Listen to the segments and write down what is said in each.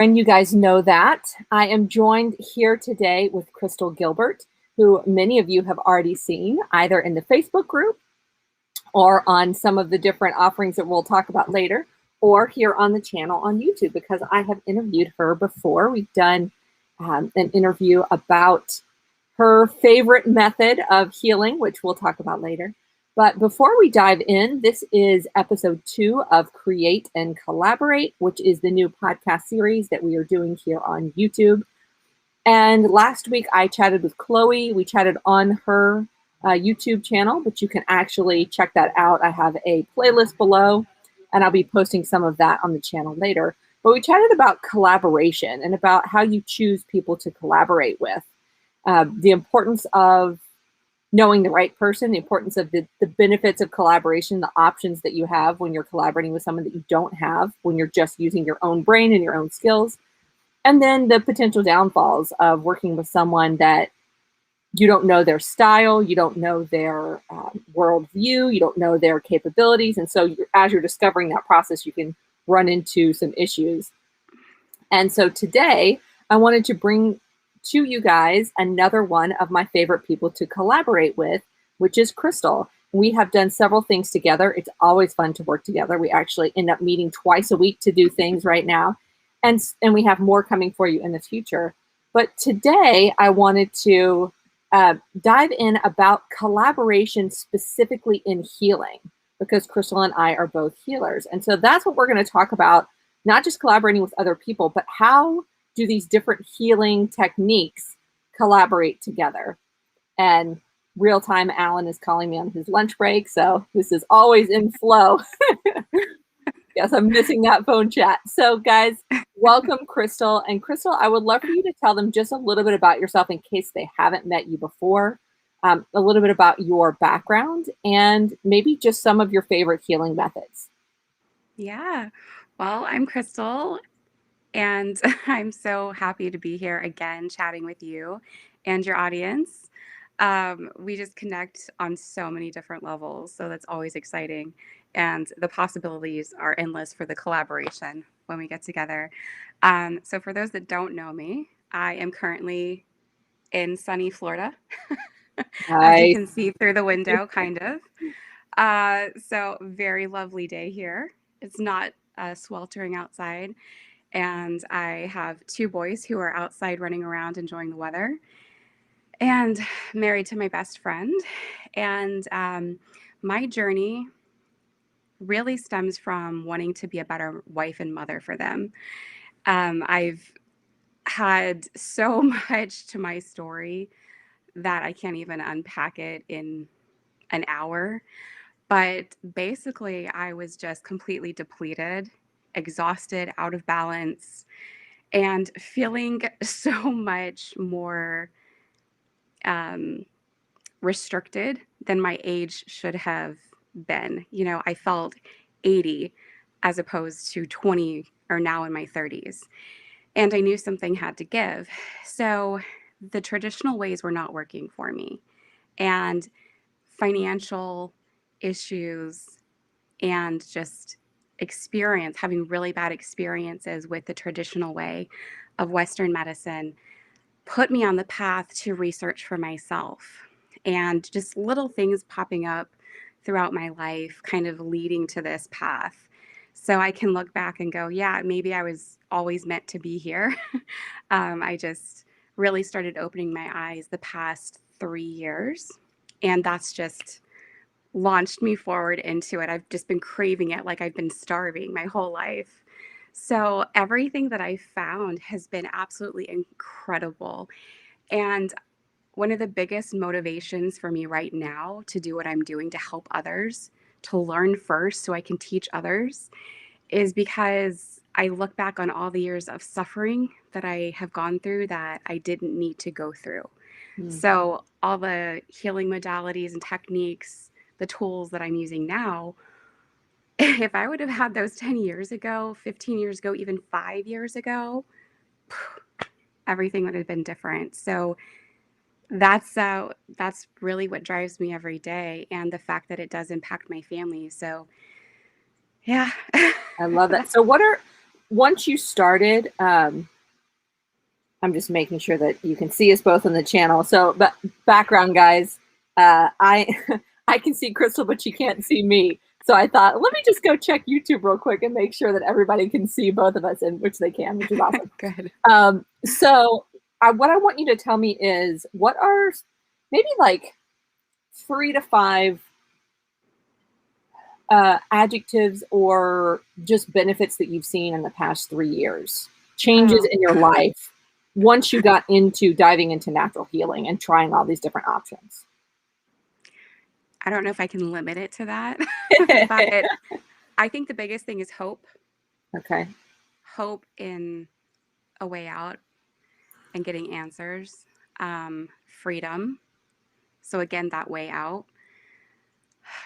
And you guys know that. I am joined here today with Crystal Gilbert, who many of you have already seen either in the Facebook group or on some of the different offerings that we'll talk about later, or here on the channel on YouTube, because I have interviewed her before. We've done an interview about her favorite method of healing, which we'll talk about later. But before we dive in, this is episode 2 of Create and Collaborate, which is the new podcast series that we are doing here on YouTube. And last week I chatted with Chloe. We chatted on her YouTube channel, but you can actually check that out. I have a playlist below, and I'll be posting some of that on the channel later. But we chatted about collaboration and about how you choose people to collaborate with, the importance of knowing the right person, the importance of the benefits of collaboration, the options that you have when you're collaborating with someone that you don't have, when you're just using your own brain and your own skills, and then the potential downfalls of working with someone that you don't know their style, you don't know their worldview, you don't know their capabilities. And so as you're discovering that process, you can run into some issues. And so today I wanted to bring to you guys another one of my favorite people to collaborate with, which is Crystal. We have done several things together. It's always fun to work together. We actually end up meeting twice a week to do things right now. And we have more coming for you in the future. But today I wanted to dive in about collaboration specifically in healing, because Crystal and I are both healers. And so that's what we're going to talk about, not just collaborating with other people, but how do these different healing techniques collaborate together. And real time, Alan is calling me on his lunch break, so this is always in flow. Yes, I'm missing that phone chat. So guys, welcome Crystal. And Crystal, I would love for you to tell them just a little bit about yourself in case they haven't met you before, a little bit about your background, and maybe just some of your favorite healing methods. Yeah, well, I'm Crystal, and I'm so happy to be here again chatting with you and your audience. We just connect on so many different levels, so that's always exciting. And the possibilities are endless for the collaboration when we get together. So, for those that don't know me, I am currently in sunny Florida, as you Nice. can see through the window, kind of. So, very lovely day here. It's not sweltering outside. And I have 2 boys who are outside running around enjoying the weather, and married to my best friend. And my journey really stems from wanting to be a better wife and mother for them. I've had so much to my story that I can't even unpack it in an hour. But basically, I was just completely depleted, exhausted, out of balance, and feeling so much more um, restricted than my age should have been. You know, I felt 80 as opposed to 20 or now in my 30s. And I knew something had to give. So the traditional ways were not working for me. And financial issues and just having really bad experiences with the traditional way of Western medicine put me on the path to research for myself, and just little things popping up throughout my life kind of leading to this path. So I can look back and go, yeah, maybe I was always meant to be here. I just really started opening my eyes the past 3 years, and that's just launched me forward into it. I've just been craving it like I've been starving my whole life. So everything that I found has been absolutely incredible. And one of the biggest motivations for me right now to do what I'm doing to help others, to learn first so I can teach others, is because I look back on all the years of suffering that I have gone through that I didn't need to go through. Mm. So all the healing modalities and techniques, the tools that I'm using now, if I would have had those 10 years ago, 15 years ago, even 5 years ago, everything would have been different. So that's really what drives me every day, and the fact that it does impact my family. So yeah. I love that. So once you started, I'm just making sure that you can see us both on the channel. So, but background guys, I I can see Crystal, but she can't see me. So I thought, let me just go check YouTube real quick and make sure that everybody can see both of us, and which they can, which is awesome. Good. So what I want you to tell me is, what are maybe like 3 to 5 adjectives or just benefits that you've seen in the past 3 years, changes in your life once you got into diving into natural healing and trying all these different options? I don't know if I can limit it to that, but I think the biggest thing is hope. Okay. Hope in a way out and getting answers. Freedom. So again, that way out.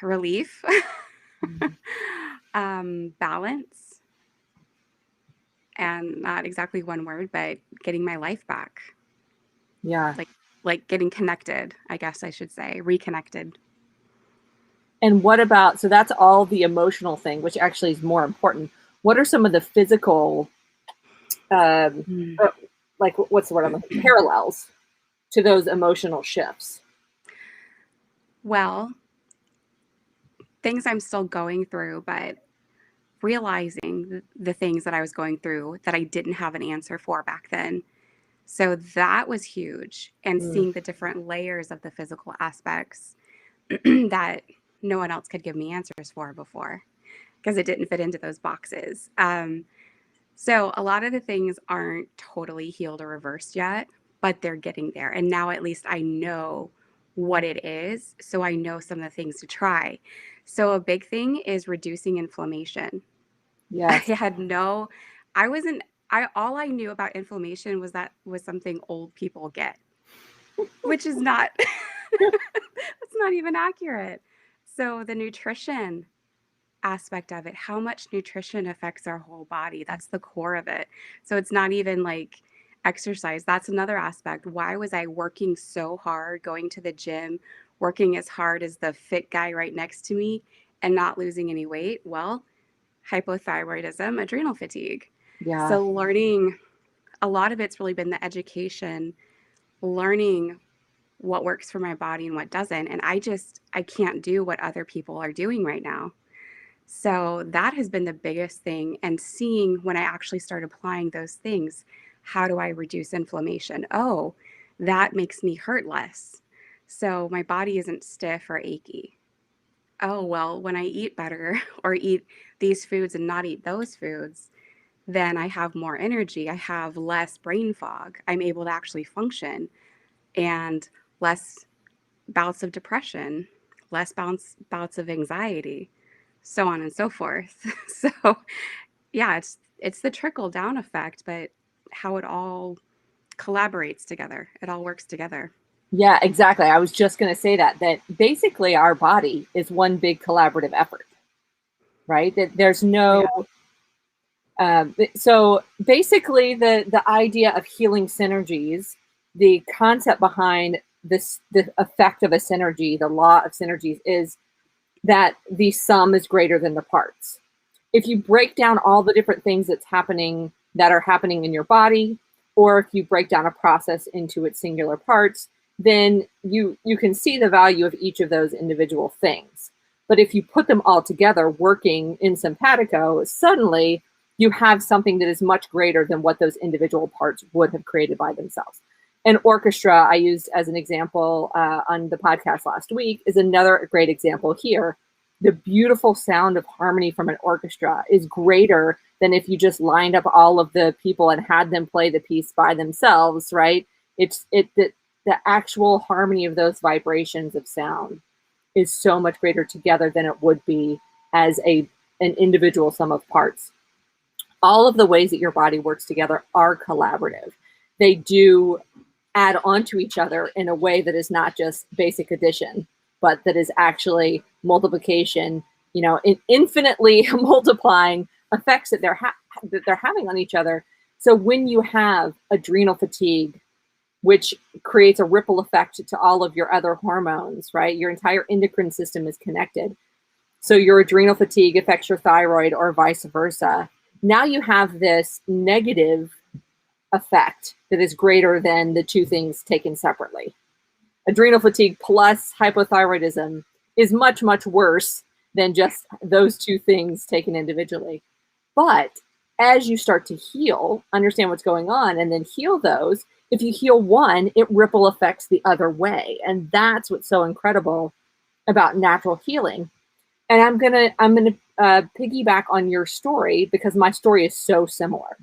Relief. Balance. And not exactly one word, but getting my life back. Yeah. Like getting connected, I guess I should say, reconnected. And what about, so that's all the emotional thing, which actually is more important. What are some of the physical, like what's the word, parallels to those emotional shifts? Well, things I'm still going through, but realizing the things that I was going through that I didn't have an answer for back then. So that was huge. And seeing the different layers of the physical aspects that no one else could give me answers for before, because it didn't fit into those boxes. So a lot of the things aren't totally healed or reversed yet, but they're getting there. And now at least I know what it is. So I know some of the things to try. So a big thing is reducing inflammation. Yes. All I knew about inflammation was that was something old people get, which is not, that's not even accurate. So the nutrition aspect of it, how much nutrition affects our whole body, that's the core of it. So it's not even like exercise. That's another aspect. Why was I working so hard, going to the gym, working as hard as the fit guy right next to me and not losing any weight? Well, hypothyroidism, adrenal fatigue. Yeah. So learning, a lot of it's really been the education, learning what works for my body and what doesn't. And I can't do what other people are doing right now. So that has been the biggest thing. And seeing when I actually start applying those things, how do I reduce inflammation? Oh, that makes me hurt less. So my body isn't stiff or achy. Oh, well, when I eat better or eat these foods and not eat those foods, then I have more energy. I have less brain fog. I'm able to actually function, and less bouts of depression, less bouts of anxiety, so on and so forth. So yeah, it's the trickle down effect, but how it all collaborates together. It all works together. Yeah, exactly. I was just going to say that basically our body is one big collaborative effort, right? That there's no, so basically the idea of healing synergies, the concept behind this, the effect of a synergy, the law of synergies, is that the sum is greater than the parts. If you break down all the different things that are happening in your body, or if you break down a process into its singular parts, then you can see the value of each of those individual things. But if you put them all together working in simpatico, suddenly you have something that is much greater than what those individual parts would have created by themselves. An orchestra I used as an example on the podcast last week is another great example here. The beautiful sound of harmony from an orchestra is greater than if you just lined up all of the people and had them play the piece by themselves, right? The actual harmony of those vibrations of sound is so much greater together than it would be as an individual sum of parts. All of the ways that your body works together are collaborative. They do add on to each other in a way that is not just basic addition, but that is actually multiplication, infinitely multiplying effects that they're having on each other. So when you have adrenal fatigue, which creates a ripple effect to all of your other hormones, right? Your entire endocrine system is connected. So your adrenal fatigue affects your thyroid or vice versa. now you have this negative effect that is greater than the two things taken separately. Adrenal fatigue plus hypothyroidism is much, much worse than just those two things taken individually. But as you start to heal, understand what's going on, and then heal those, if you heal one, it ripple affects the other way. And that's what's so incredible about natural healing. And I'm gonna piggyback on your story because my story is so similar.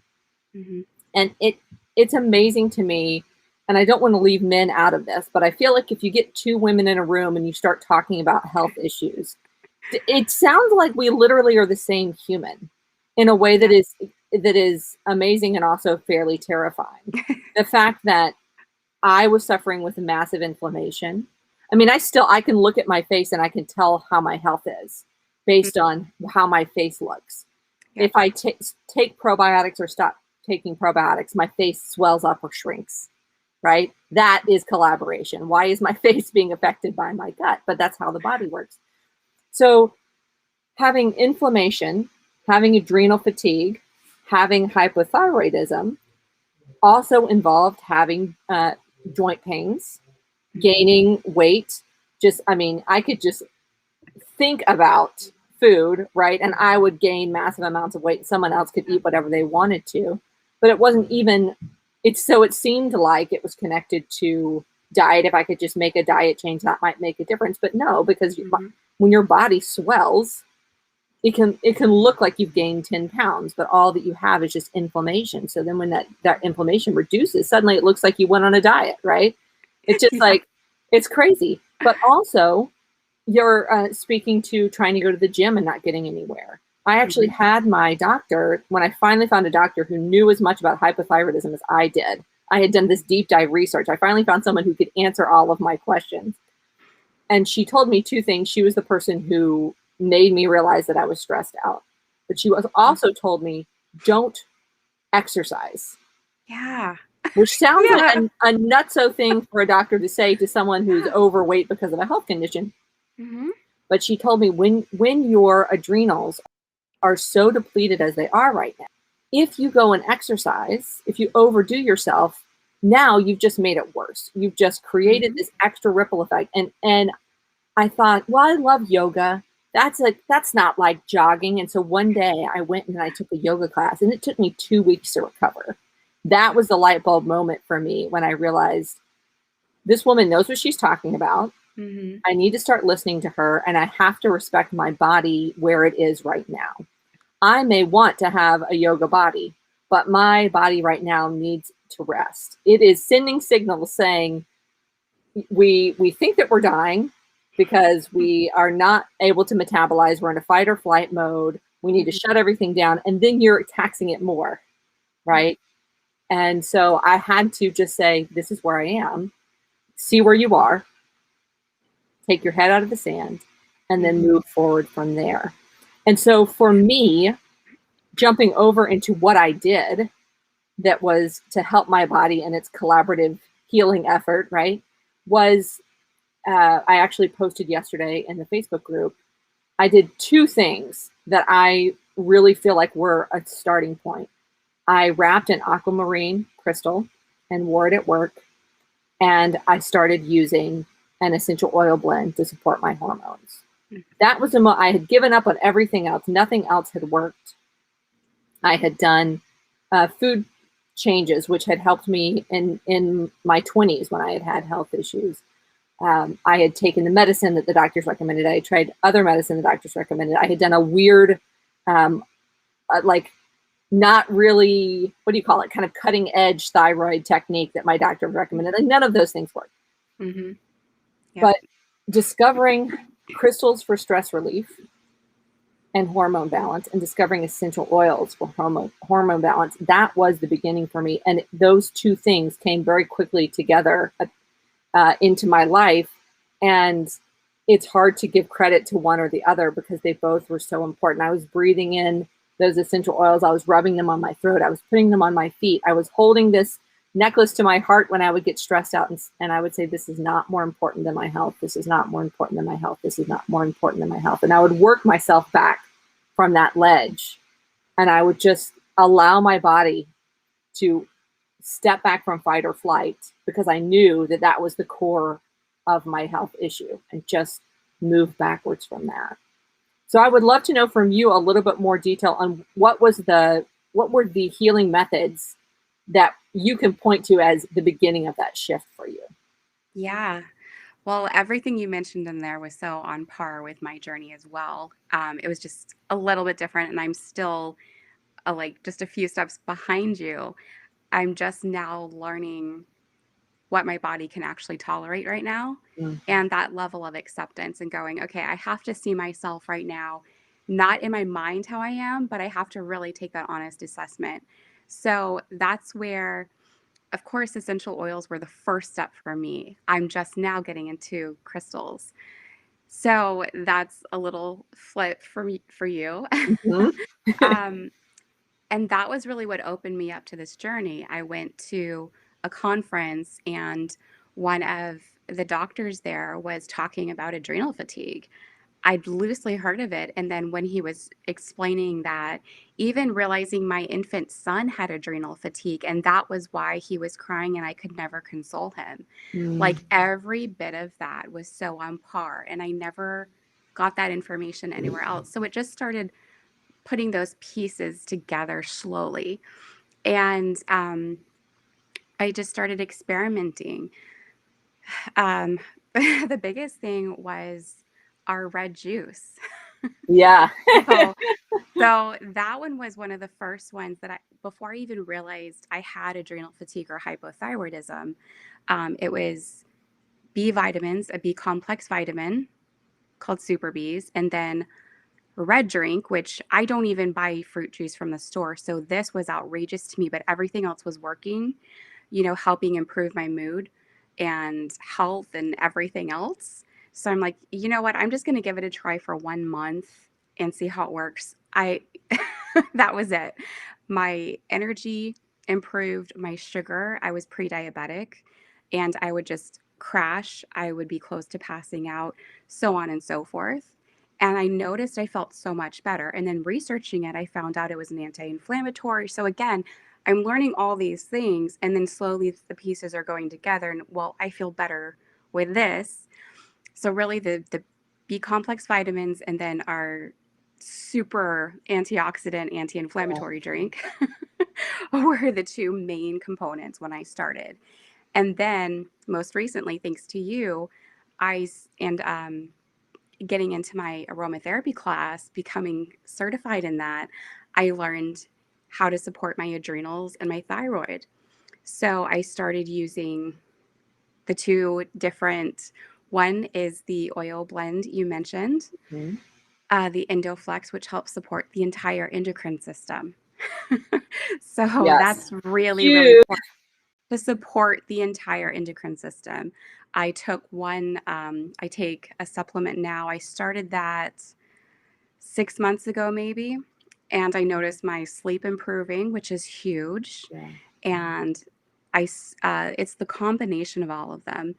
Mm-hmm. And it's amazing to me. And I don't want to leave men out of this, but I feel like if you get two women in a room and you start talking about health issues, it sounds like we literally are the same human in a way that is amazing and also fairly terrifying. The fact that I was suffering with massive inflammation. I mean, I can look at my face and I can tell how my health is based on how my face looks. Yeah. If I take probiotics or stop taking probiotics, my face swells up or shrinks. Right? That is collaboration. Why is my face being affected by my gut? But that's how the body works. So having inflammation, having adrenal fatigue, having hypothyroidism also involved having joint pains, gaining weight. I could just think about food, right? And I would gain massive amounts of weight and someone else could eat whatever they wanted to. But it wasn't even... it seemed like it was connected to diet. If I could just make a diet change, that might make a difference. But no, because when your body swells, it can look like you've gained 10 pounds, but all that you have is just inflammation. So then when that inflammation reduces, suddenly it looks like you went on a diet, right? It's just like, it's crazy. But also you're speaking to trying to go to the gym and not getting anywhere. I actually had my doctor, when I finally found a doctor who knew as much about hypothyroidism as I did. I had done this deep dive research. I finally found someone who could answer all of my questions. And she told me two things. She was the person who made me realize that I was stressed out. But she also told me, don't exercise. Yeah. Which sounds like a nutso thing for a doctor to say to someone who's overweight because of a health condition. Mm-hmm. But she told me when your adrenals are so depleted as they are right now, if you go and exercise, if you overdo yourself, now you've just made it worse. You've just created this extra ripple effect. And I thought, well, I love yoga. That's not like jogging. And so one day I went and I took a yoga class and it took me 2 weeks to recover. That was the light bulb moment for me when I realized this woman knows what she's talking about. Mm-hmm. I need to start listening to her and I have to respect my body where it is right now. I may want to have a yoga body, but my body right now needs to rest. It is sending signals saying we think that we're dying because we are not able to metabolize. We're in a fight or flight mode. We need to shut everything down. And then you're taxing it more, right? And so I had to just say, this is where I am. See where you are. Take your head out of the sand and then move forward from there. And so for me, jumping over into what I did that was to help my body in its collaborative healing effort, right, was I actually posted yesterday in the Facebook group. I did two things that I really feel like were a starting point. I wrapped an aquamarine crystal and wore it at work. And I started using an essential oil blend to support my hormones. That was I had given up on everything else. Nothing else had worked. I had done food changes, which had helped me in my 20s when I had health issues. I had taken the medicine that the doctors recommended. I had tried other medicine the doctors recommended. I had done a weird, not really, what do you call it? Kind of cutting edge thyroid technique that my doctor recommended. And none of those things worked. Mm-hmm. Yep. But discovering crystals for stress relief and hormone balance and discovering essential oils for hormone balance, that was the beginning for me. And those two things came very quickly together into my life. And it's hard to give credit to one or the other because they both were so important. I was breathing in those essential oils. I was rubbing them on my throat. I was putting them on my feet. I was holding this necklace to my heart when I would get stressed out. And I would say, this is not more important than my health. This is not more important than my health. This is not more important than my health. And I would work myself back from that ledge. and I would just allow my body to step back from fight or flight, because I knew that that was the core of my health issue, and just move backwards from that. So I would love to know from you a little bit more detail on what were the healing methods that you can point to as the beginning of that shift for you. Yeah. Well, everything you mentioned in there was so on par with my journey as well. It was just a little bit different, and I'm still like just a few steps behind you. I'm just now learning what my body can actually tolerate right now, and that level of acceptance, and going, okay, I have to see myself right now, not in my mind how I am, but I have to really take that honest assessment. So that's where, of course, essential oils were the first step for me. I'm just now getting into crystals. So that's a little flip for me, for you. Mhm. um, and that was really what opened me up to this journey. I went to a conference, and one of the doctors there was talking about adrenal fatigue. I'd loosely heard of it. And then when he was explaining that, even realizing my infant son had adrenal fatigue, and that was why he was crying and I could never console him. Mm. Like every bit of that was so on par. And I never got that information anywhere else. So it just started putting those pieces together slowly. And I just started experimenting. Um, the biggest thing was our red juice. Yeah. So, so that one was one of the first ones that before I even realized I had adrenal fatigue or hypothyroidism, it was B vitamins, a B complex vitamin called Super Bs, and then red drink, which I don't even buy fruit juice from the store. So this was outrageous to me, but everything else was working, helping improve my mood and health and everything else. So I'm like, you know what? I'm just going to give it a try for 1 month and see how it works. That was it. My energy improved, my sugar, I was pre-diabetic, and I would just crash. I would be close to passing out, so on and so forth. And I noticed I felt so much better. And then researching it, I found out it was an anti-inflammatory. So again, I'm learning all these things, and then slowly the pieces are going together. And well, I feel better with this. So really the B complex vitamins, and then our super antioxidant, anti-inflammatory drink were the two main components when I started. And then most recently, thanks to you, and getting into my aromatherapy class, becoming certified in that, I learned how to support my adrenals and my thyroid. So I started using the two different, one is the oil blend you mentioned, Mhm. the Endoflex, which helps support the entire endocrine system. So Yes. that's really, really Huge. important to support the entire endocrine system. I took I take a supplement now. I started that 6 months ago, maybe. And I noticed my sleep improving, which is huge. Yeah. And it's the combination of all of them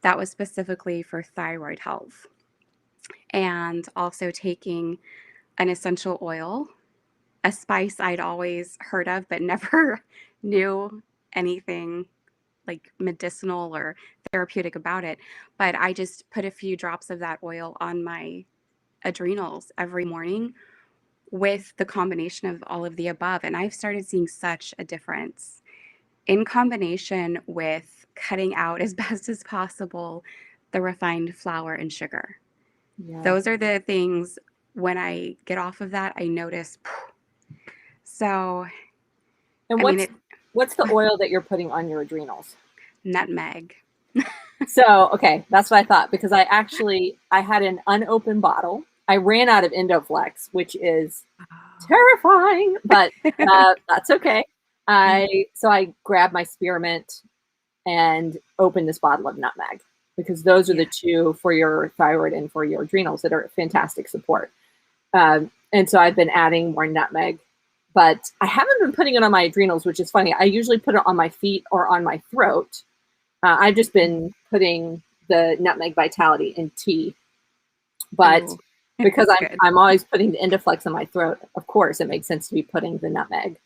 that was specifically for thyroid health. And also taking an essential oil, a spice I'd always heard of, but never knew anything like medicinal or therapeutic about it. But I just put a few drops of that oil on my adrenals every morning with the combination of all of the above. And I've started seeing such a difference in combination with cutting out as best as possible the refined flour and sugar. Yeah. Those are the things when I get off of that, I notice. So, And I mean, what's the oil that you're putting on your adrenals? nutmeg. So, okay, that's what I thought, because I had an unopened bottle. I ran out of Endoflex, which is terrifying, but that's okay. I grabbed my spearmint and opened this bottle of nutmeg, because those are Yeah. the two for your thyroid and for your adrenals that are fantastic support. And so I've been adding more nutmeg, but I haven't been putting it on my adrenals, which is funny. I usually put it on my feet or on my throat. I've just been putting the nutmeg vitality in tea, but Ooh. because It's good. I'm always putting the Indiflex in my throat. Of course, it makes sense to be putting the nutmeg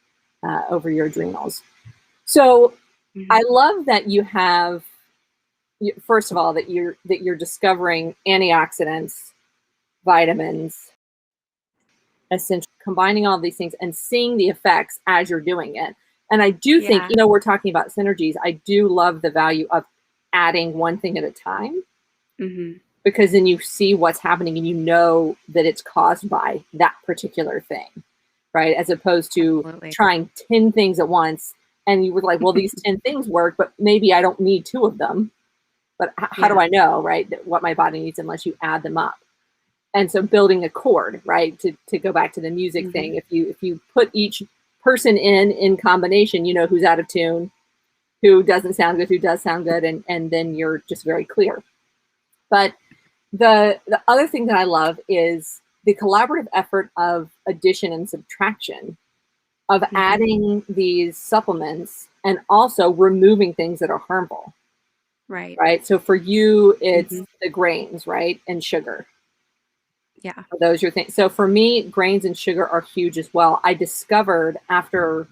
over your adrenals. So I Mhm. love that you have, first of all, that you're discovering antioxidants, vitamins, essential, combining all these things and seeing the effects as you're doing it. And I do think, Yeah. we're talking about synergies. I do love the value of adding one thing at a time, Hmm. because then you see what's happening and you know that it's caused by that particular thing, right? As opposed to Absolutely. trying 10 things at once and you were like, well, these 10 things work, but maybe I don't need two of them. But how do Yeah. I know, right, what my body needs unless you add them up? And so building a chord, right, to go back to the music Hmm. thing, if you put each person in combination, you know who's out of tune, who doesn't sound good, who does sound good, and then you're just very clear. But the other thing that I love is the collaborative effort of addition and subtraction, of Hmm. adding these supplements and also removing things that are harmful, Right. right? So for you, it's Hmm. the grains, right, and sugar. Yeah. Are those your things? So for me, grains and sugar are huge as well. I discovered after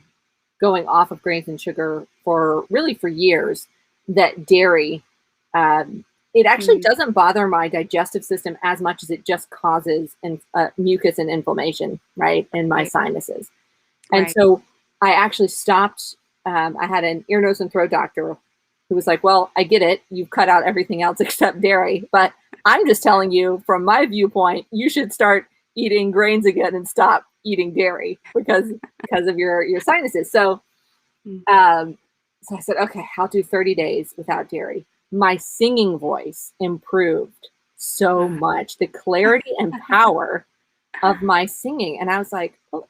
going off of grains and sugar for years that dairy, it actually Hmm. doesn't bother my digestive system as much as it just causes mucus and inflammation, right, in my Right. sinuses. And Right. so I actually stopped. I had an ear, nose, and throat doctor who was like, well, I get it. You've cut out everything else except dairy. But I'm just telling you, from my viewpoint, you should start eating grains again and stop eating dairy because of your sinuses. Mm. Um, so I said, okay, I'll do 30 days without dairy. My singing voice improved so Ah. much, the clarity and power of my singing. And I was like, well,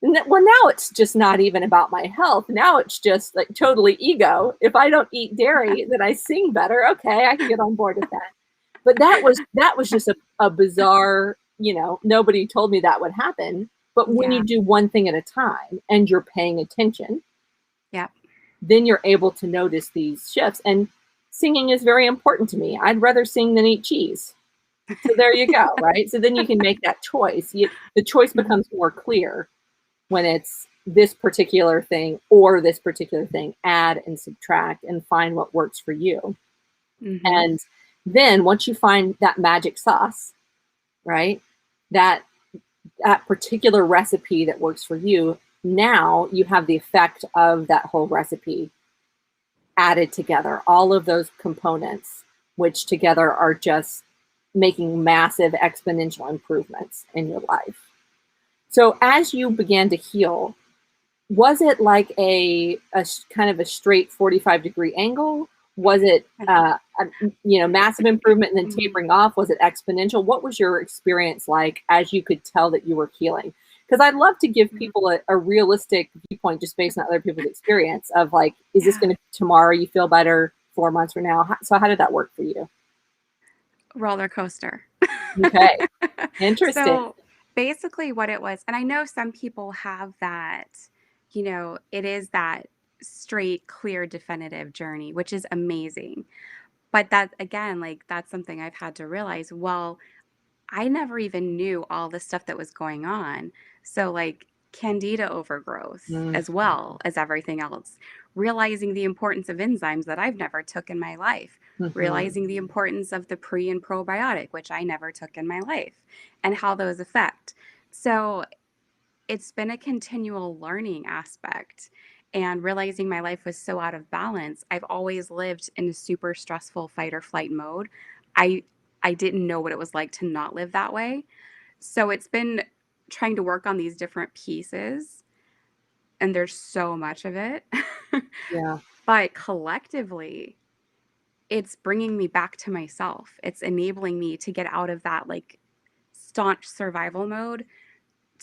now it's just not even about my health. Now it's just like totally ego. If I don't eat dairy, then I sing better. Okay, I can get on board with that. But that was just a bizarre, nobody told me that would happen. But when Yeah. you do one thing at a time and you're paying attention, Yep. then you're able to notice these shifts. And singing is very important to me. I'd rather sing than eat cheese. So there you go, right? So then you can make that choice. The choice Mhm. becomes more clear when it's this particular thing or this particular thing. Add and subtract and find what works for you. Mhm. And then once you find that magic sauce, right, that that particular recipe that works for you, now you have the effect of that whole recipe added together, all of those components, which together are just making massive exponential improvements in your life. So as you began to heal, was it like a kind of a straight 45-degree angle? Was it massive improvement and then Mhm. tapering off? Was it exponential? What was your experience like as you could tell that you were healing? Because I'd love to give Mhm. people a realistic viewpoint just based on other people's experience of like, is this Yeah. going to tomorrow you feel better 4 months from now? So how did that work for you? Roller coaster. Okay, interesting. So basically, what it was, and I know some people have that, it is that straight, clear, definitive journey, which is amazing. But that, again, like that's something I've had to realize. Well, I never even knew all the stuff that was going on. So, like candida overgrowth, Mm, as well as everything else, realizing the importance of enzymes that I've never took in my life, mhm. realizing the importance of the pre and probiotic, which I never took in my life, and how those affect. So, it's been a continual learning aspect. And realizing my life was so out of balance, I've always lived in a super stressful fight or flight mode. I I didn't know what it was like to not live that way. So it's been trying to work on these different pieces, and there's so much of it. Yeah. But collectively, it's bringing me back to myself. It's enabling me to get out of that like staunch survival mode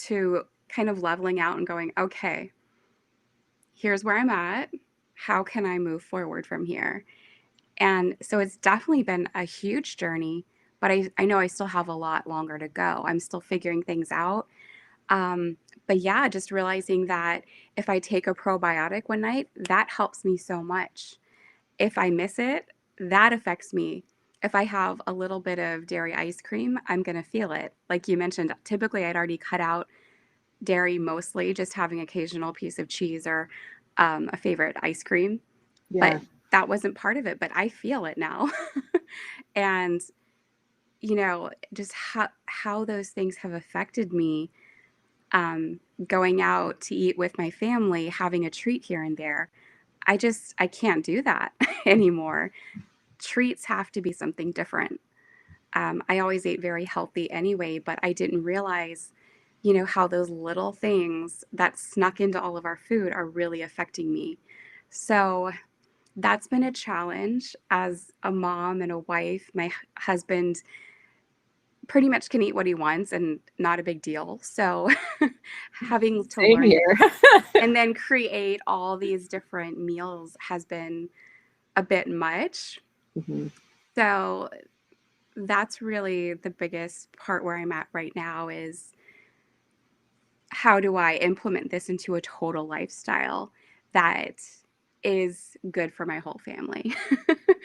to kind of leveling out and going, okay, here's where I'm at. How can I move forward from here? And so it's definitely been a huge journey, but I know I still have a lot longer to go. I'm still figuring things out. Um, but yeah, just realizing that if I take a probiotic one night, that helps me so much. If I miss it, that affects me if I have a little bit of dairy ice cream, I'm going to feel it. Like you mentioned, typically I'd already cut out dairy mostly, just having occasional piece of cheese or a favorite ice cream. But Yeah. that wasn't part of it, but I feel it now. And, just how those things have affected me, going out to eat with my family, having a treat here and there. I can't do that anymore. Treats have to be something different. I always ate very healthy anyway, but I didn't realize, how those little things that snuck into all of our food are really affecting me. So that's been a challenge as a mom and a wife. My husband pretty much can eat what he wants and not a big deal. So having to Same learn here. and then create all these different meals has been a bit much. Mhm. So that's really the biggest part where I'm at right now is how do I implement this into a total lifestyle that is good for my whole family?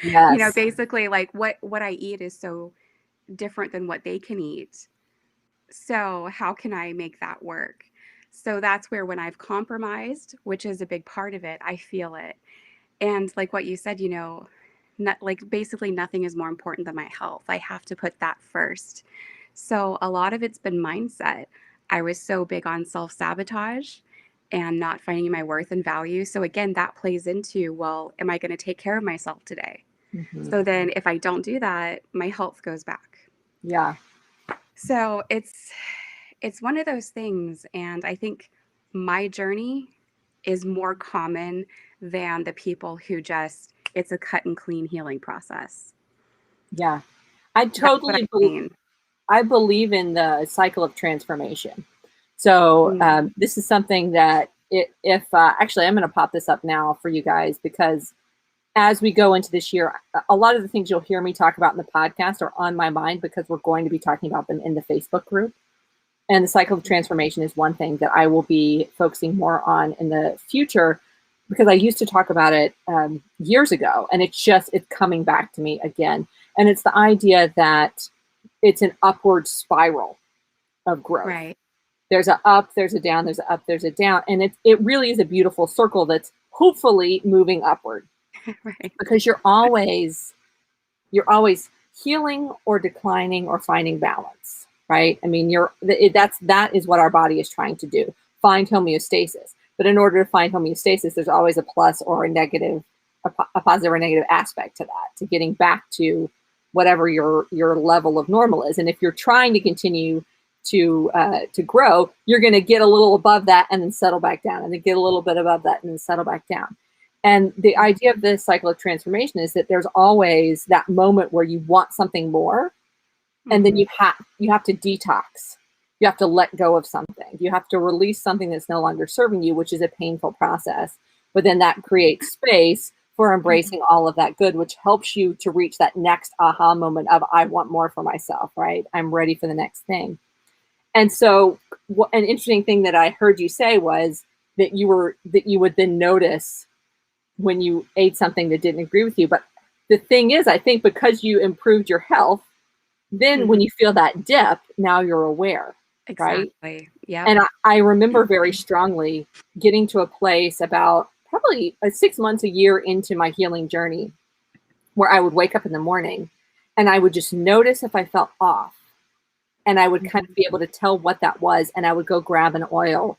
Yes. Basically like what I eat is so different than what they can eat. So how can I make that work? So that's where when I've compromised, which is a big part of it, I feel it. And like what you said, like basically nothing is more important than my health. I have to put that first. So a lot of it's been mindset. I was so big on self-sabotage and not finding my worth and value. So again, that plays into, well, am I going to take care of myself today? Mhm. So then if I don't do that, my health goes back. Yeah. So it's one of those things, and I think my journey is more common than the people who just it's a cut and clean healing process. Yeah. I That's what I totally mean. I believe in the cycle of transformation. So Mm, this is something that if actually I'm going to pop this up now for you guys because as we go into this year, a lot of the things you'll hear me talk about in the podcast are on my mind because we're going to be talking about them in the Facebook group. And the cycle of transformation is one thing that I will be focusing more on in the future because I used to talk about it years ago, and it's coming back to me again. And it's the idea that it's an upward spiral of growth. right. There's a up, there's a down, there's a up, there's a down, and it really is a beautiful circle that's hopefully moving upward Right. because you're always healing or declining or finding balance, right? I mean, that is what our body is trying to do, find homeostasis. But in order to find homeostasis, there's always a plus or a negative, a positive or negative aspect to that, to getting back to whatever your level of normal is. And if you're trying to continue to grow, you're going to get a little above that and then settle back down, and then get a little bit above that and then settle back down. And the idea of this cycle of transformation is that there's always that moment where you want something more, and then Mhm. you have to detox. You have to let go of something. You have to release something that's no longer serving you, which is a painful process. But then that creates space for embracing all of that good, which helps you to reach that next aha moment of I want more for myself, right? I'm ready for the next thing. And so an interesting thing that I heard you say was that you would then notice when you ate something that didn't agree with you. But the thing is, I think because you improved your health, then when Mhm. you feel that dip, now you're aware, right? Exactly. Yep. And I remember very strongly getting to a place about probably 6 months, a year into my healing journey where I would wake up in the morning and I would just notice if I felt off, and I would kind Mhm. of be able to tell what that was. And I would go grab an oil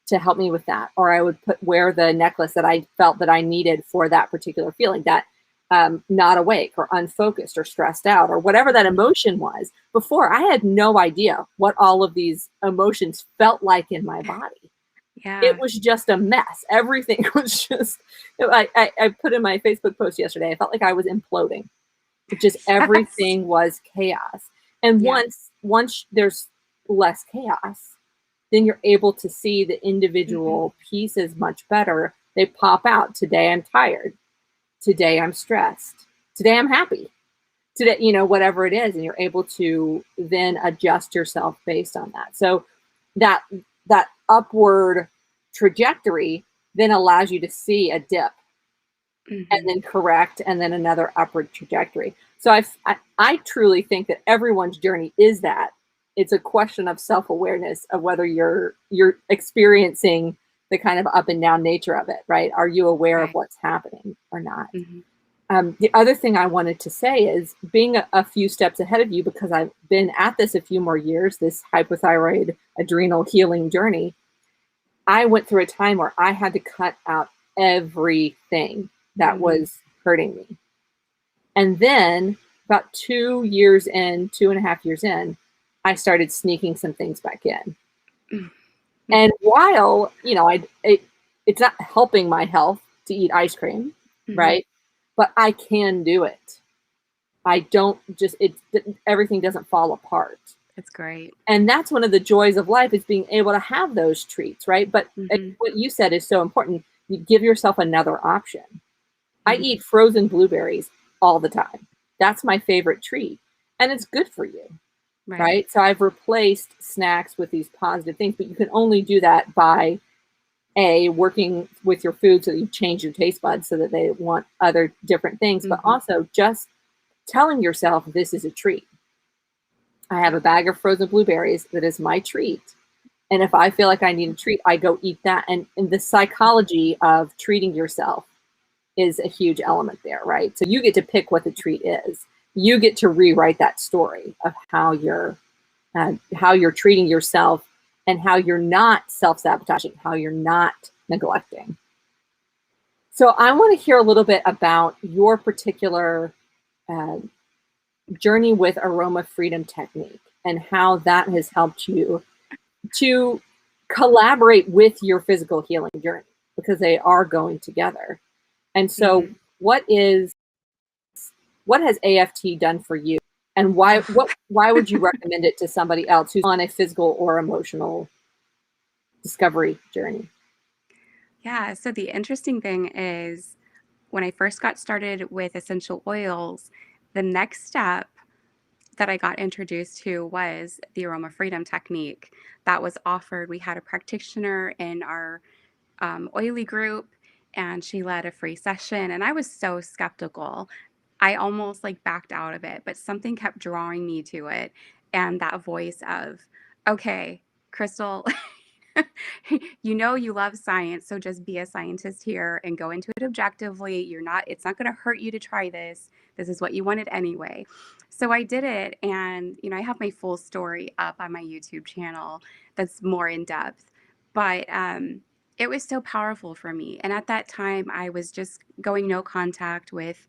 to help me with that. Or I would wear the necklace that I felt that I needed for that particular feeling, that not awake or unfocused or stressed out or whatever that emotion was. Before, I had no idea what all of these emotions felt like in my body. It Yeah. was just a mess. Everything was just, I put in my Facebook post yesterday, I felt like I was imploding. It just, Yes. everything was chaos. And Yeah. once there's less chaos, then you're able to see the Mhm. individual pieces much better. They pop out. Today I'm tired. Today I'm stressed. Today I'm happy. Today, whatever it is, and you're able to then adjust yourself based on that. So that that upward trajectory then allows you to see a dip and then correct, and then another upward trajectory. So I truly think that everyone's journey is that. It's a question of self-awareness of whether you're experiencing the kind of up and down nature of it, right? Are you aware of what's happening or not? The other thing I wanted to say is being a few steps ahead of you, because I've been at this a few more years, this hypothyroid adrenal healing journey. I went through a time where I had to cut out everything that was hurting me. And then about 2.5 years in, I started sneaking some things back in. And while, it's not helping my health to eat ice cream, right? But I can do it. I don't everything doesn't fall apart. That's great. And that's one of the joys of life, is being able to have those treats, right? But what you said is so important. You give yourself another option. I eat frozen blueberries all the time. That's my favorite treat. And it's good for you, right? So I've replaced snacks with these positive things, but you can only do that by working with your food so that you change your taste buds so that they want other different things, but also just telling yourself this is a treat. I have a bag of frozen blueberries that is my treat. And if I feel like I need a treat, I go eat that. And the psychology of treating yourself is a huge element there, right? So you get to pick what the treat is. You get to rewrite that story of how you're treating yourself, and how you're not self-sabotaging, how you're not neglecting. So I want to hear a little bit about your particular journey with Aroma Freedom Technique and how that has helped you to collaborate with your physical healing journey, because they are going together. And so what has AFT done for you? And why would you recommend it to somebody else who's on a physical or emotional discovery journey? Yeah, so the interesting thing is, when I first got started with essential oils, the next step that I got introduced to was the Aroma Freedom Technique that was offered. We had a practitioner in our oily group, and she led a free session, and I was so skeptical. I almost backed out of it, but something kept drawing me to it. And that voice of, okay, Crystal, you love science, so just be a scientist here and go into it objectively. It's not going to hurt you to try this. This is what you wanted anyway. So I did it. And, I have my full story up on my YouTube channel that's more in depth, but, it was so powerful for me. And at that time, I was just going no contact with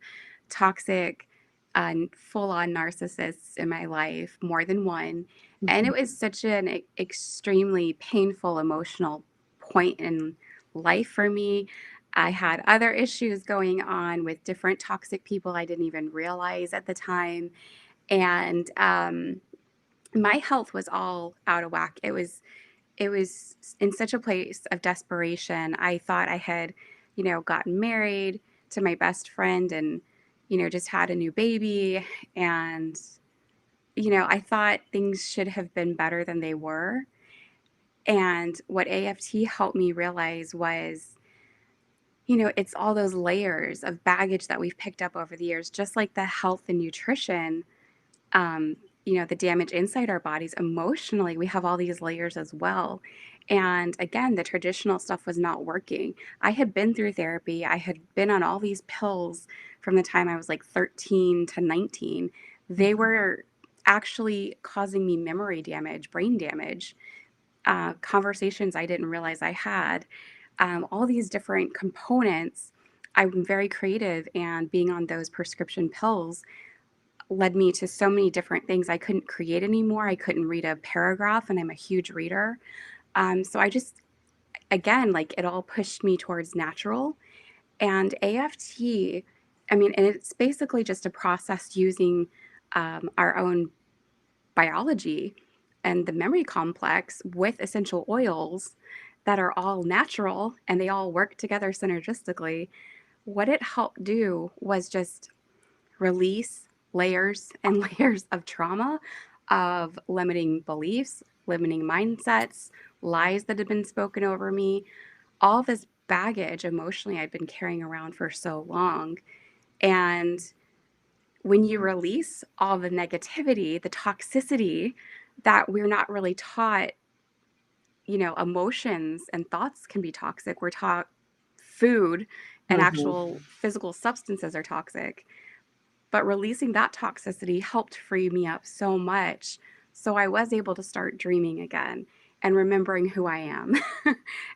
toxic, full-on narcissists in my life, more than one. And it was such an extremely painful, emotional point in life for me. I had other issues going on with different toxic people I didn't even realize at the time. And my health was all out of whack. It was in such a place of desperation. I thought I had, gotten married to my best friend and, just had a new baby. And, I thought things should have been better than they were. And what AFT helped me realize was, it's all those layers of baggage that we've picked up over the years, just like the health and nutrition, the damage inside our bodies. Emotionally, we have all these layers as well. And again, the traditional stuff was not working. I had been through therapy. I had been on all these pills from the time I was 13 to 19. They were actually causing me memory damage, brain damage, conversations I didn't realize I had, all these different components. I'm very creative, and being on those prescription pills led me to so many different things. I couldn't create anymore. I couldn't read a paragraph, and I'm a huge reader. So I just, again, it all pushed me towards natural. And AFT, and it's basically just a process using our own biology and the memory complex with essential oils that are all natural, and they all work together synergistically. What it helped do was just release layers and layers of trauma, of limiting beliefs, limiting mindsets, lies that had been spoken over me, all this baggage emotionally I'd been carrying around for so long. And when you release all the negativity, the toxicity that we're not really taught, emotions and thoughts can be toxic. We're taught food and Mhm. actual physical substances are toxic. But releasing that toxicity helped free me up so much. So I was able to start dreaming again and remembering who I am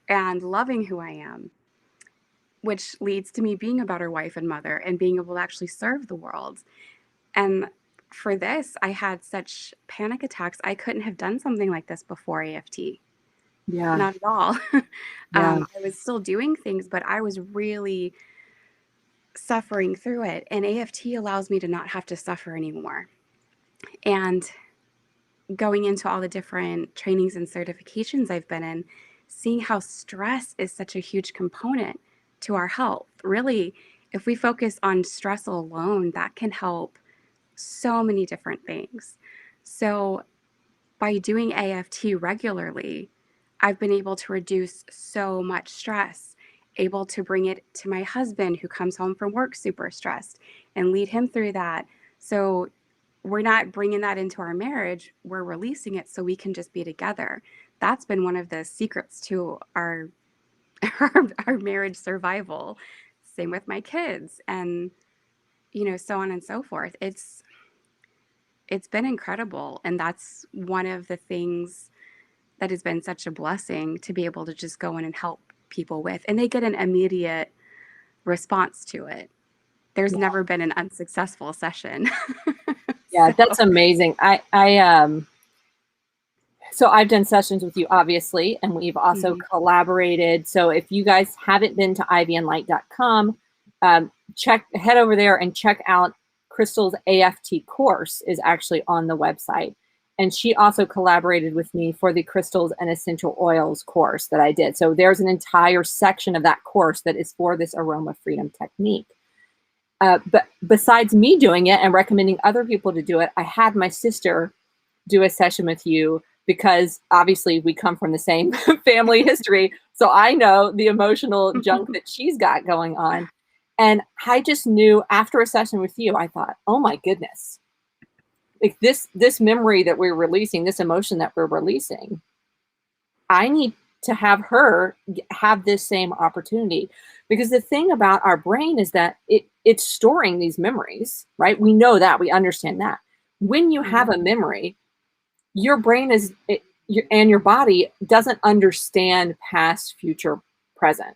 and loving who I am, which leads to me being a better wife and mother and being able to actually serve the world. And for this, I had such panic attacks. I couldn't have done something like this before AFT. Yeah. Not at all. Yeah. I was still doing things, but I was really suffering through it. And AFT allows me to not have to suffer anymore. And going into all the different trainings and certifications I've been in, seeing how stress is such a huge component to our health. Really, if we focus on stress alone, that can help so many different things. So, by doing AFT regularly, I've been able to reduce so much stress, able to bring it to my husband who comes home from work super stressed and lead him through that. So we're not bringing that into our marriage, we're releasing it so we can just be together. That's been one of the secrets to our our marriage survival. Same with my kids and so on and so forth. It's been incredible, and that's one of the things that has been such a blessing to be able to just go in and help people with, and they get an immediate response to it. There's never been an unsuccessful session. Yeah, So that's amazing. So I've done sessions with you, obviously, and we've also mhm. collaborated. So if you guys haven't been to ivandlight.com, head over there and check out Crystal's AFT course is actually on the website. And she also collaborated with me for the crystals and essential oils course that I did. So there's an entire section of that course that is for this aroma freedom technique. But besides me doing it and recommending other people to do it, I had my sister do a session with you because obviously we come from the same family history. So I know the emotional junk that she's got going on. And I just knew after a session with you, I thought, oh my goodness, like this memory that we're releasing, this emotion that we're releasing, I need to have her have this same opportunity. Because the thing about our brain is that it's storing these memories, right? We know that, we understand that. When you have a memory, your brain and your body doesn't understand past, future, present.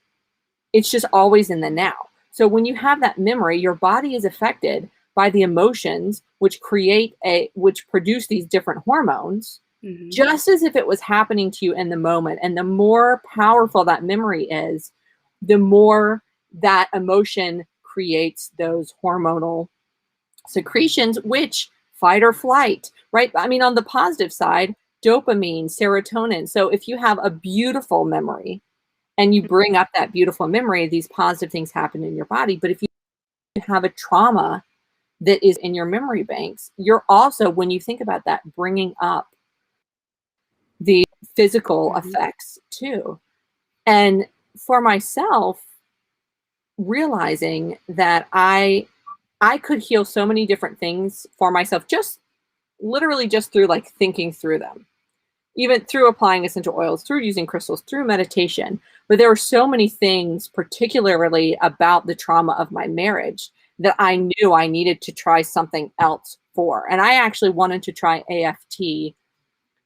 It's just always in the now. So when you have that memory, your body is affected by the emotions which produce these different hormones, Mhm. just as if it was happening to you in the moment. And the more powerful that memory is, the more that emotion creates those hormonal secretions, which fight or flight, right? I mean, on the positive side, dopamine, serotonin. So if you have a beautiful memory and you bring up that beautiful memory, these positive things happen in your body. But if you have a trauma that is in your memory banks, you're also, when you think about that, bringing up the physical Mhm. effects too. And for myself, realizing that I could heal so many different things for myself, just literally just through like thinking through them, even through applying essential oils, through using crystals, through meditation. But there were so many things, particularly about the trauma of my marriage, that I knew I needed to try something else for. And I actually wanted to try AFT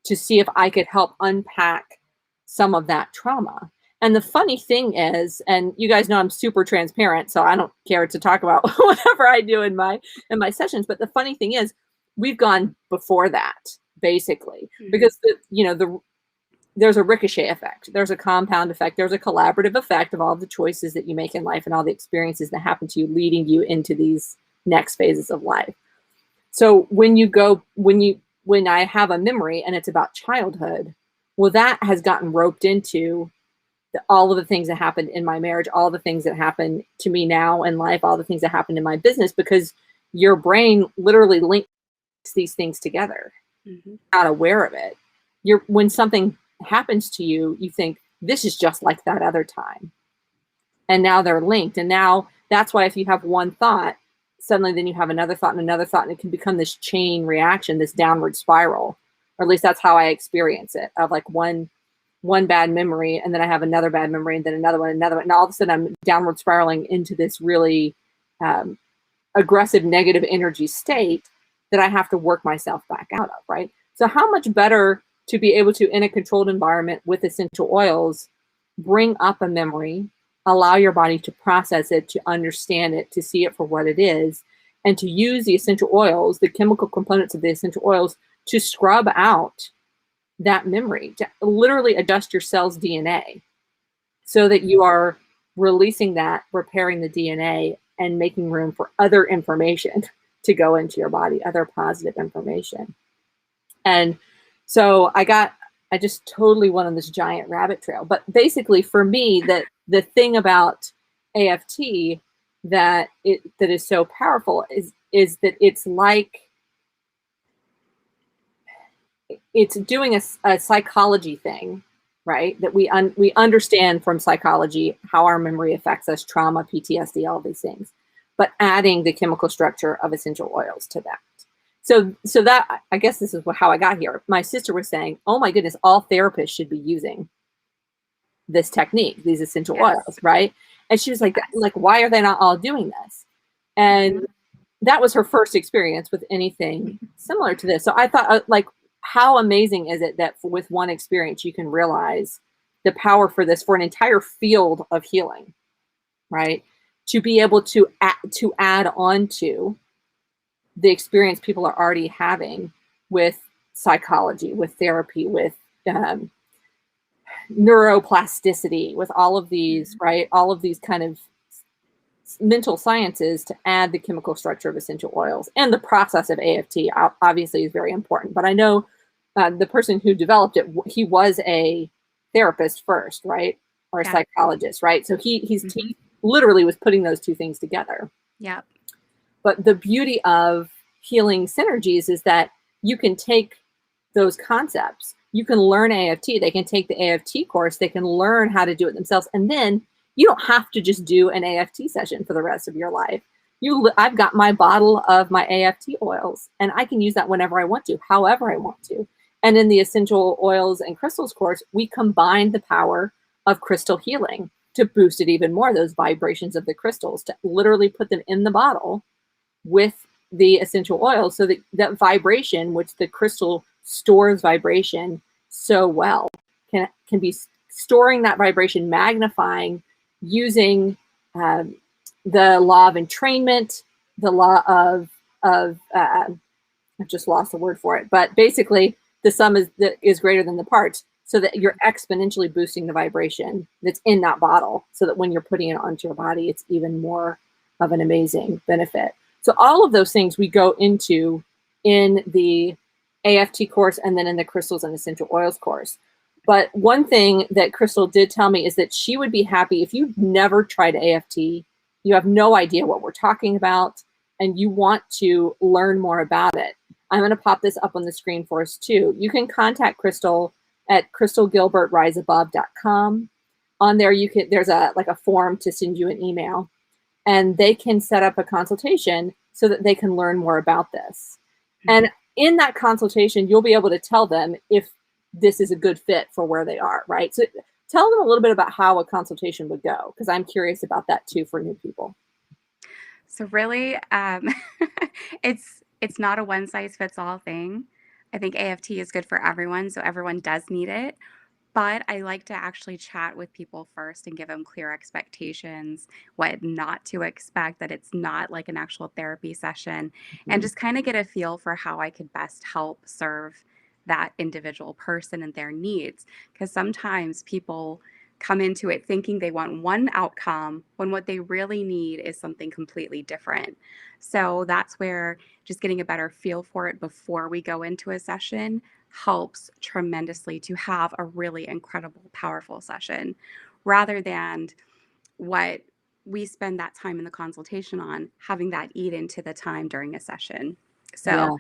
to see if I could help unpack some of that trauma. And the funny thing is, and you guys know I'm super transparent, so I don't care to talk about whatever I do in my sessions. But the funny thing is, we've gone before that basically Mhm. because there's a ricochet effect, there's a compound effect, there's a collaborative effect of all the choices that you make in life and all the experiences that happen to you, leading you into these next phases of life. So when I have a memory and it's about childhood, well, that has gotten roped into all of the things that happened in my marriage, all the things that happen to me now in life, all the things that happened in my business, because your brain literally links these things together. Mhm. Not aware of it. When something happens to you, you think this is just like that other time. and now they're linked. And now that's why if you have one thought, suddenly then you have another thought and another thought, and it can become this chain reaction, this downward spiral. Or at least that's how I experience it, of like one bad memory, and then I have another bad memory, and then another one, and all of a sudden I'm downward spiraling into this really aggressive negative energy state that I have to work myself back out of, right? So how much better to be able to, in a controlled environment with essential oils, bring up a memory, allow your body to process it, to understand it, to see it for what it is, and to use the essential oils, the chemical components of the essential oils, to scrub out that memory, to literally adjust your cell's DNA so that you are releasing that, repairing the DNA, and making room for other information to go into your body, other positive information. And so I just totally went on this giant rabbit trail. But basically for me, that the thing about AFT that is so powerful is that it's like, it's doing a psychology thing, right? That we understand from psychology how our memory affects us, trauma, PTSD, all these things, but adding the chemical structure of essential oils to that. So that, I guess this is how I got here. My sister was saying, oh my goodness, all therapists should be using this technique, these essential oils, right? And she was like, why are they not all doing this? And that was her first experience with anything similar to this. So I thought, like, how amazing is it that with one experience, you can realize the power for this, for an entire field of healing, right? To be able to add on to the experience people are already having with psychology, with therapy, with neuroplasticity, with all of these, right? All of these kind of mental sciences, to add the chemical structure of essential oils. And the process of AFT obviously is very important. But I know the person who developed it, he was a therapist first, right? Or a psychologist, right? So he literally was putting those two things together. Yeah. But the beauty of Healing Synergies is that you can take those concepts, you can learn AFT, they can take the AFT course, they can learn how to do it themselves, and then you don't have to just do an AFT session for the rest of your life. I've got my bottle of my AFT oils, and I can use that whenever I want to, however I want to. And in the Essential Oils and Crystals course, we combine the power of crystal healing to boost it even more, those vibrations of the crystals, to literally put them in the bottle with the essential oils, so that that vibration, which the crystal stores vibration so well, can be storing that vibration, magnifying, using the law of entrainment, the law of I've just lost the word for it, but basically the sum is greater than the parts, so that you're exponentially boosting the vibration that's in that bottle, so that when you're putting it onto your body, it's even more of an amazing benefit. So all of those things we go into in the AFT course, and then in the Crystals and Essential Oils course. But one thing that Crystal did tell me is that she would be happy if you've never tried AFT, you have no idea what we're talking about, and you want to learn more about it. I'm going to pop this up on the screen for us too. You can contact Crystal at crystalgilbertriseabove.com. On there, there's a form to send you an email, and they can set up a consultation so that they can learn more about this. And in that consultation, you'll be able to tell them if this is a good fit for where they are, right? So tell them a little bit about how a consultation would go, because I'm curious about that too for new people. So really, it's not a one size fits all thing. I think AFT is good for everyone, so everyone does need it. But I like to actually chat with people first and give them clear expectations, what not to expect, that it's not like an actual therapy session, and just kind of get a feel for how I could best help serve that individual person and their needs. Because sometimes people come into it thinking they want one outcome when what they really need is something completely different. So that's where just getting a better feel for it before we go into a session helps tremendously to have a really incredible, powerful session, rather than what we spend that time in the consultation on, having that eat into the time during a session. So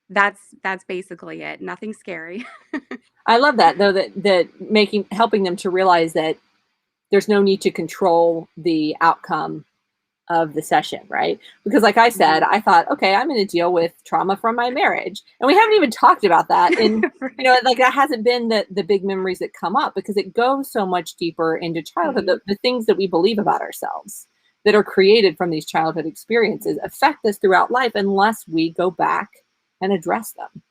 that's basically it. Nothing scary. I love that, though, that helping them to realize that there's no need to control the outcome of the session, right? Because like I said, I thought, okay, I'm going to deal with trauma from my marriage. And we haven't even talked about that. And, Right. like that hasn't been the big memories that come up, because it goes so much deeper into childhood. The things that we believe about ourselves that are created from these childhood experiences affect us throughout life unless we go back and address them.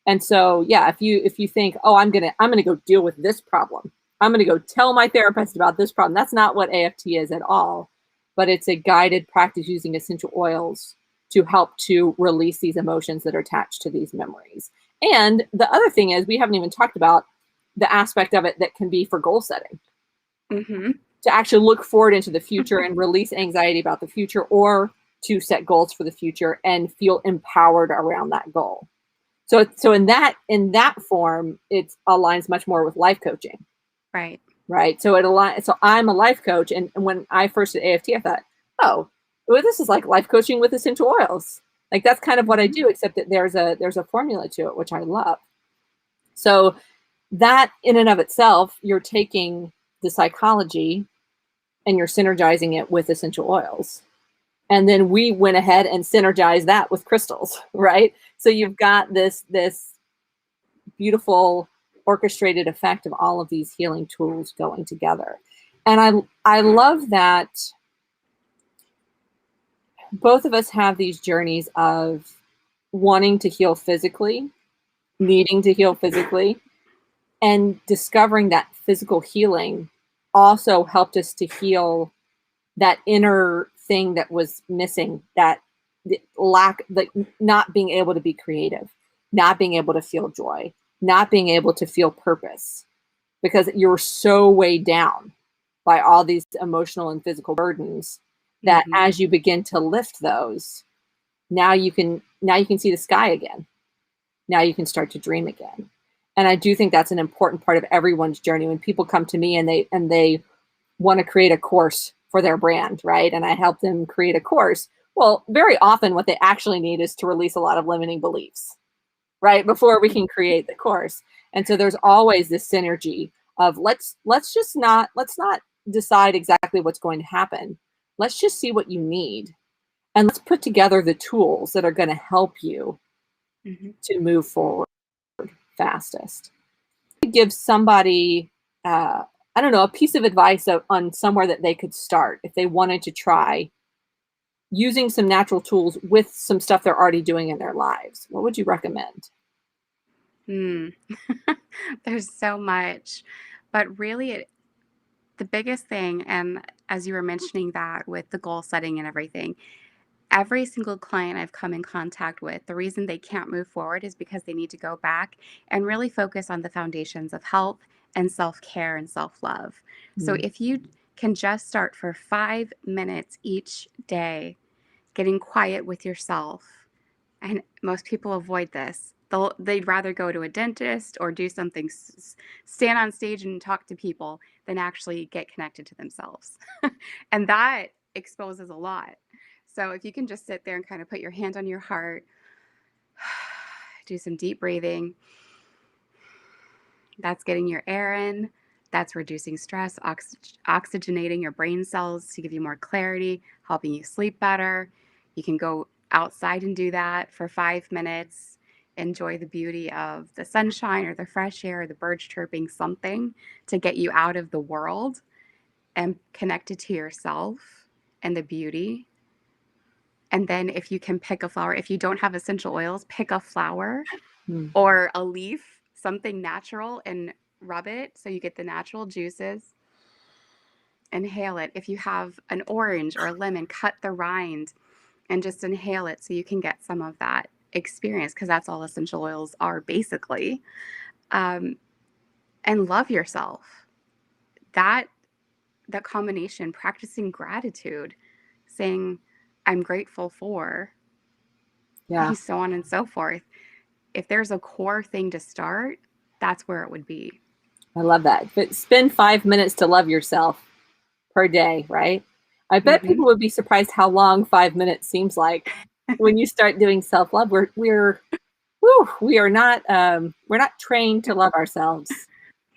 And so, yeah, if you think, oh, I'm gonna go deal with this problem, I'm gonna go tell my therapist about this problem. That's not what AFT is at all, but it's a guided practice using essential oils to help to release these emotions that are attached to these memories. And the other thing is, we haven't even talked about the aspect of it that can be for goal setting. Mm-hmm. To actually look forward into the future and release anxiety about the future, or to set goals for the future and feel empowered around that goal. So in that form, it aligns much more with life coaching, Right. right? So it aligns. So I'm a life coach, and when I first did AFT, I thought, oh, well, this is like life coaching with essential oils. Like that's kind of what I do, except that there's a formula to it, which I love. So that in and of itself, you're taking the psychology and you're synergizing it with essential oils. And then we went ahead and synergized that with crystals, right? So you've got this beautiful orchestrated effect of all of these healing tools going together. And I love that both of us have these journeys of wanting to heal physically, needing to heal physically, and discovering that physical healing also helped us to heal that inner thing that was missing, that the lack, the not being able to be creative, not being able to feel joy, not being able to feel purpose, because you're so weighed down by all these emotional and physical burdens that Mm-hmm. as you begin to lift those, now you can see the sky again. Now you can start to dream again. And I do think that's an important part of everyone's journey. When people come to me and they want to create a course for their brand, right? And I help them create a course. Well, very often what they actually need is to release a lot of limiting beliefs, right? Before we can create the course. And so there's always this synergy of let's not decide exactly what's going to happen. Let's just see what you need. And let's put together the tools that are going to help you Mm-hmm. to move forward fastest. Give somebody, I don't know, a piece of advice on somewhere that they could start if they wanted to try using some natural tools with some stuff they're already doing in their lives, what would you recommend? Mm. There's so much, but really, the biggest thing, and as you were mentioning that with the goal setting and everything, every single client I've come in contact with, the reason they can't move forward is because they need to go back and really focus on the foundations of health and self-care and self-love. So Mm. if you can just start for 5 minutes each day, getting quiet with yourself, and most people avoid this. They'd rather go to a dentist or do something, stand on stage and talk to people than actually get connected to themselves. And that exposes a lot. So if you can just sit there and kind of put your hand on your heart, do some deep breathing, that's getting your air in, that's reducing stress, oxygenating your brain cells to give you more clarity, helping you sleep better. You can go outside and do that for 5 minutes. Enjoy the beauty of the sunshine or the fresh air or the birds chirping, something to get you out of the world and connected to yourself and the beauty. And then if you can pick a flower, if you don't have essential oils, pick a flower Mm. or a leaf, something natural, and rub it so you get the natural juices. Inhale it. If you have an orange or a lemon, cut the rind and just inhale it so you can get some of that experience, because that's all essential oils are basically. Um, and love yourself. That that combination, practicing gratitude, saying I'm grateful for, Yeah, so on and so forth. If there's a core thing to start, that's where it would be. I love that. But spend 5 minutes to love yourself per day, right? I bet Mm-hmm. people would be surprised how long 5 minutes seems like when you start doing self-love. We are not we're not trained to love ourselves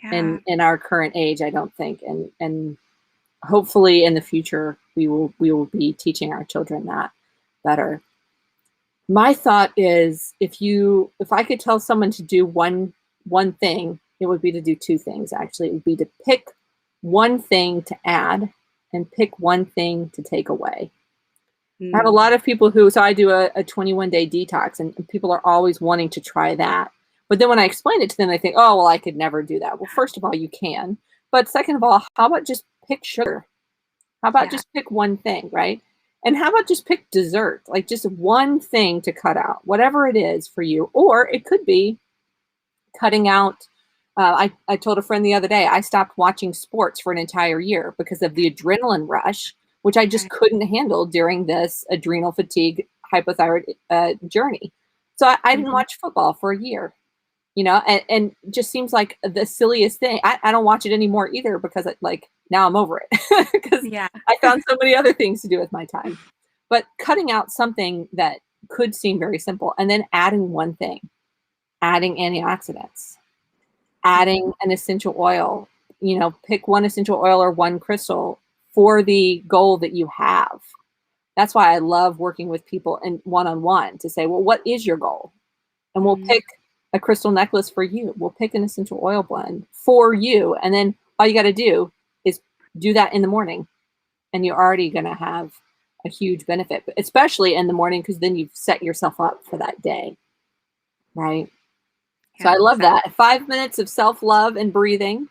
Yeah. in our current age, I don't think. And hopefully in the future, we will be teaching our children that better. My thought is, if I could tell someone to do one thing, it would be to do two things. Actually, it would be to pick one thing to add and pick one thing to take away. I have a lot of people so I do a 21-day detox, and people are always wanting to try that. But then when I explain it to them, they think, oh, well, I could never do that. Well, first of all, you can. But second of all, how about just pick sugar? How about just pick one thing, right? And how about just pick dessert? Like just one thing to cut out, whatever it is for you. Or it could be cutting out. I told a friend the other day, I stopped watching sports for an entire year because of the adrenaline rush, which I just couldn't handle during this adrenal fatigue, hypothyroid journey. So I didn't watch football for a year, and it just seems like the silliest thing. I don't watch it anymore either because now I'm over it because I found so many other things to do with my time. But cutting out something that could seem very simple and then adding one thing, adding antioxidants, adding an essential oil, pick one essential oil or one crystal for the goal that you have. That's why I love working with people and one-on-one to say, well, what is your goal? And we'll pick a crystal necklace for you. We'll pick an essential oil blend for you. And then all you got to do is do that in the morning. And you're already going to have a huge benefit, especially in the morning, because then you've set yourself up for that day. Right? So I love that. 5 minutes of self-love and breathing.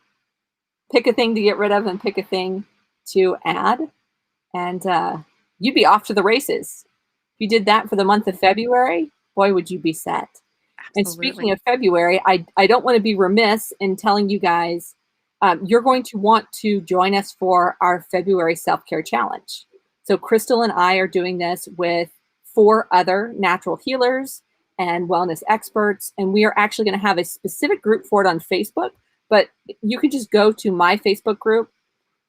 Pick a thing to get rid of and pick a thing to add. And you'd be off to the races. If you did that for the month of February, boy, would you be set. Absolutely. And speaking of February, I don't want to be remiss in telling you guys, you're going to want to join us for our February self-care challenge. So Crystal and I are doing this with 4 other natural healers and wellness experts. And we are actually going to have a specific group for it on Facebook, but you can just go to my Facebook group,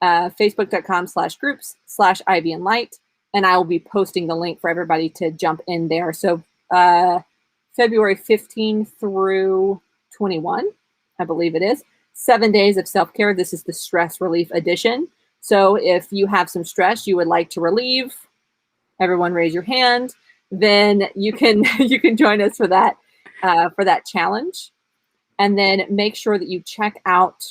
facebook.com/groups/Ivy and Light. And I will be posting the link for everybody to jump in there. So February 15 through 21, I believe it is, 7 days of self-care. This is the stress relief edition. So if you have some stress you would like to relieve, everyone raise your hand. Then you can join us for that challenge. And then make sure that you check out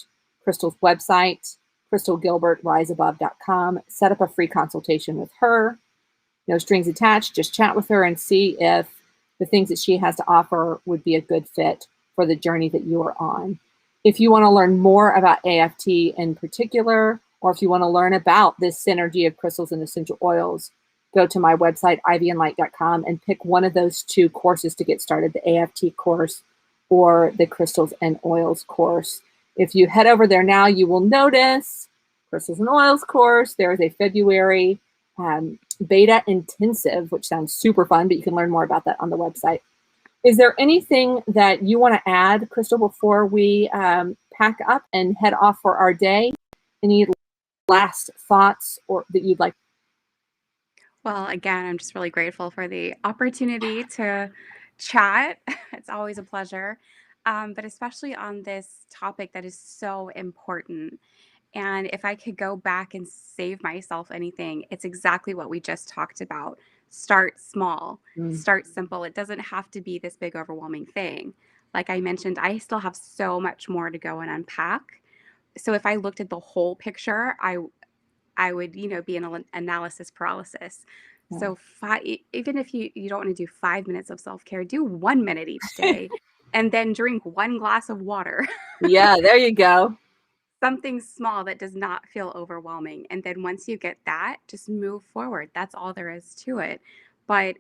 Crystal's website, crystalgilbertriseabove.com. Set up a free consultation with her. No strings attached. Just chat with her and see if the things that she has to offer would be a good fit for the journey that you are on. If you want to learn more about AFT in particular, or if you want to learn about this synergy of crystals and essential oils, go to my website, ivyandlight.com, and pick one of those 2 courses to get started, the AFT course or the crystals and oils course. If you head over there now, you will notice crystals and oils course. There is a February beta intensive, which sounds super fun, but you can learn more about that on the website. Is there anything that you want to add, Crystal, before we pack up and head off for our day? Any last thoughts or that you'd like? Well, again, I'm just really grateful for the opportunity to chat. It's always a pleasure, but especially on this topic that is so important. And if I could go back and save myself anything, it's exactly what we just talked about. Start small, start simple. It doesn't have to be this big, overwhelming thing. Like I mentioned, I still have so much more to go and unpack. So if I looked at the whole picture, I would, be in analysis paralysis. Yeah. So even if you don't want to do 5 minutes of self-care, do 1 minute each day and then drink 1 glass of water. Yeah, there you go. Something small that does not feel overwhelming. And then once you get that, just move forward. That's all there is to it. But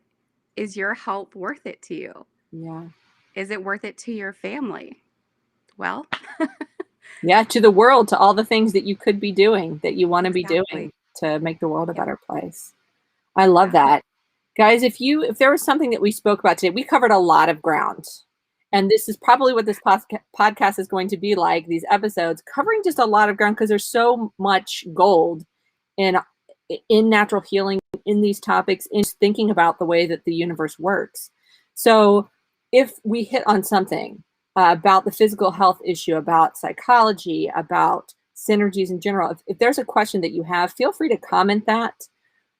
is your health worth it to you? Yeah. Is it worth it to your family? Well, yeah, to the world, to all the things that you could be doing, that you want to be doing to make the world a better place. I love that. Guys, if there was something that we spoke about today, we covered a lot of ground. And this is probably what this podcast is going to be like, these episodes, covering just a lot of ground because there's so much gold in natural healing, in these topics, in thinking about the way that the universe works. So if we hit on something about the physical health issue, about psychology, about synergies in general. If there's a question that you have, feel free to comment that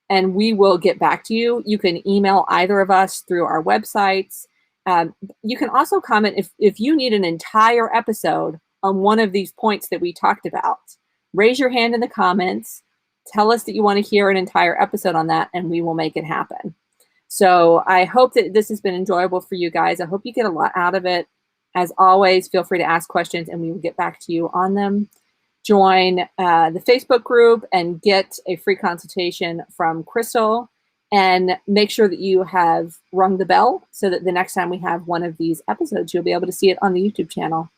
and we will get back to you. You can email either of us through our websites. You can also comment if you need an entire episode on one of these points that we talked about. Raise your hand in the comments. Tell us that you want to hear an entire episode on that, and we will make it happen. So I hope that this has been enjoyable for you guys. I hope you get a lot out of it. As always, feel free to ask questions, and we will get back to you on them. Join the Facebook group and get a free consultation from Crystal. And make sure that you have rung the bell so that the next time we have one of these episodes, you'll be able to see it on the YouTube channel.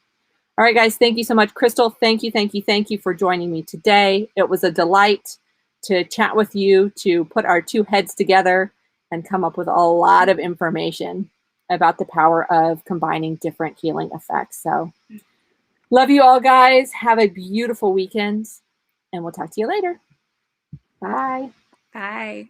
All right, guys, thank you so much. Crystal, thank you for joining me today. It was a delight to chat with you, to put our two heads together and come up with a lot of information about the power of combining different healing effects. So love you all, guys. Have a beautiful weekend, and we'll talk to you later. Bye. Bye.